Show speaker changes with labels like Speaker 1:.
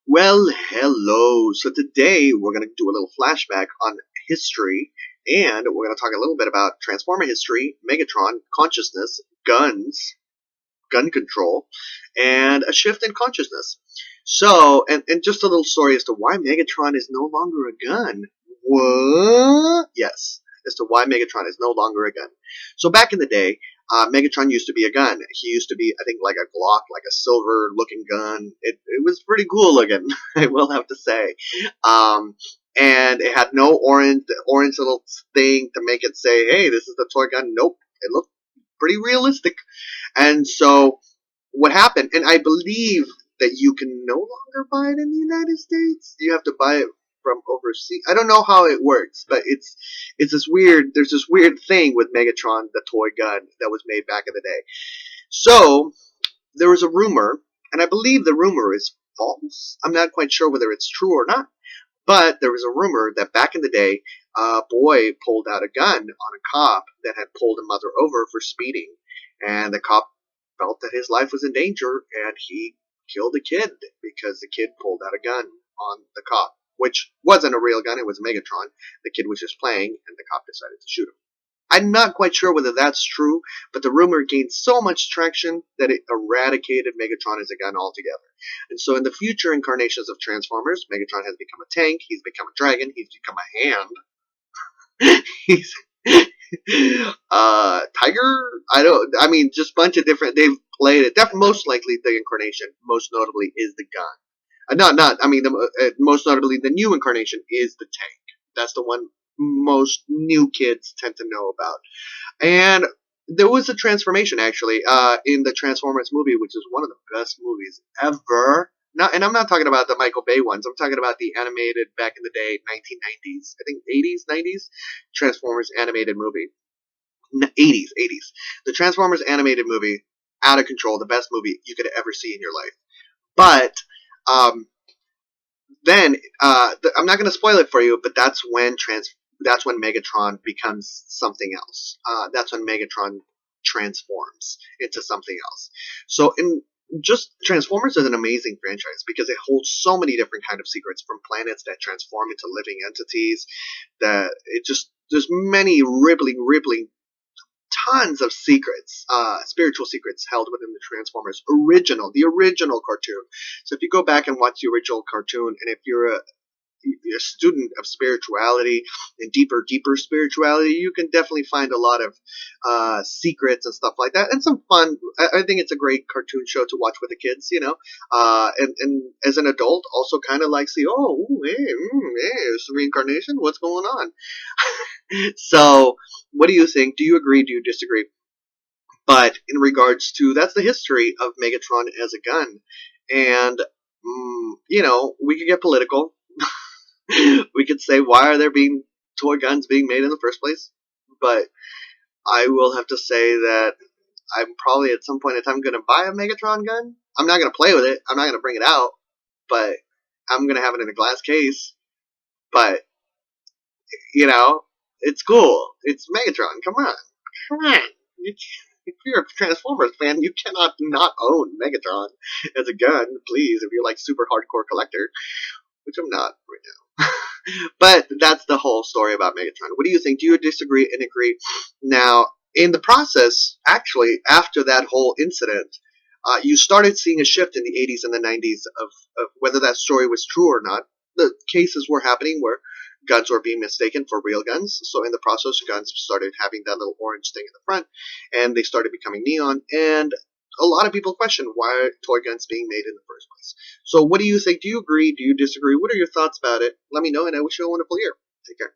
Speaker 1: Well, hello. So today we're going to do a little flashback on history, and we're going to talk a little bit about Transformer history, Megatron, consciousness, guns, gun control, and a shift in consciousness. So, and just a little story as to why Megatron is no longer a gun. What? Yes, as to why Megatron is no longer a gun. So back in the day, Megatron used to be a gun. He used to be, I think, like a Glock, like a silver-looking gun. It was pretty cool looking, I will have to say. Um, and it had no orange little thing to make it say, "Hey, this is the toy gun." Nope, it looked pretty realistic. And so what happened, and I believe that you can no longer buy it in the United States. You have to buy it from overseas. I don't know how it works, but it's this weird. There's this weird thing with Megatron, the toy gun that was made back in the day. So there was a rumor, and I believe the rumor is false. I'm not quite sure whether it's true or not, but there was a rumor that back in the day, a boy pulled out a gun on a cop that had pulled a mother over for speeding, and the cop felt that his life was in danger, and he killed a kid because the kid pulled out a gun on the cop, which wasn't a real gun, it was a Megatron. The kid was just playing, and the cop decided to shoot him. I'm not quite sure whether that's true, but the rumor gained so much traction that it eradicated Megatron as a gun altogether. And so in the future incarnations of Transformers, Megatron has become a tank, he's become a dragon, he's become a hand. He's Tiger. I mean, just a bunch of different. They've played it. Most likely, the incarnation, most notably, is the gun. Not. I mean, most notably, the new incarnation is the tank. That's the one most new kids tend to know about. And there was a transformation actually in the Transformers movie, which is one of the best movies ever. Not, and I'm not talking about the Michael Bay ones. I'm talking about the animated back in the day, 1990s, I think 80s, 90s Transformers animated movie. 80s. The Transformers animated movie, out of control, the best movie you could ever see in your life. But um, then I'm not going to spoil it for you, but that's when Megatron becomes something else. That's when Megatron transforms into something else. So in just Transformers is an amazing franchise because it holds so many different kind of secrets, from planets that transform into living entities. That it just there's many rippling tons of secrets, spiritual secrets held within the Transformers the original cartoon. So if you go back and watch the original cartoon, and if you're a student of spirituality and deeper spirituality, you can definitely find a lot of secrets and stuff like that, and some fun. I think it's a great cartoon show to watch with the kids, and as an adult, also kind of like see, oh, hey, hey, it's reincarnation. What's going on? So, what do you think? Do you agree? Do you disagree? But in regards to that's the history of Megatron as a gun, and we could get political. We could say, why are there being toy guns being made in the first place? But I will have to say that I'm probably at some point in time going to buy a Megatron gun. I'm not going to play with it. I'm not going to bring it out, but I'm going to have it in a glass case. But it's cool. It's Megatron. Come on, come on. If you're a Transformers fan, you cannot not own Megatron as a gun, please. If you're like super hardcore collector, which I'm not right now. But that's the whole story about Megatron. What do you think? Do you disagree and agree? Now, in the process, actually, after that whole incident, you started seeing a shift in the 80s and the 90s of whether that story was true or not. The cases were happening where guns were being mistaken for real guns. So in the process, guns started having that little orange thing in the front, and they started becoming neon. And a lot of people question why are toy guns being made in the first place. So what do you think? Do you agree? Do you disagree? What are your thoughts about it? Let me know, and I wish you a wonderful year. Take care.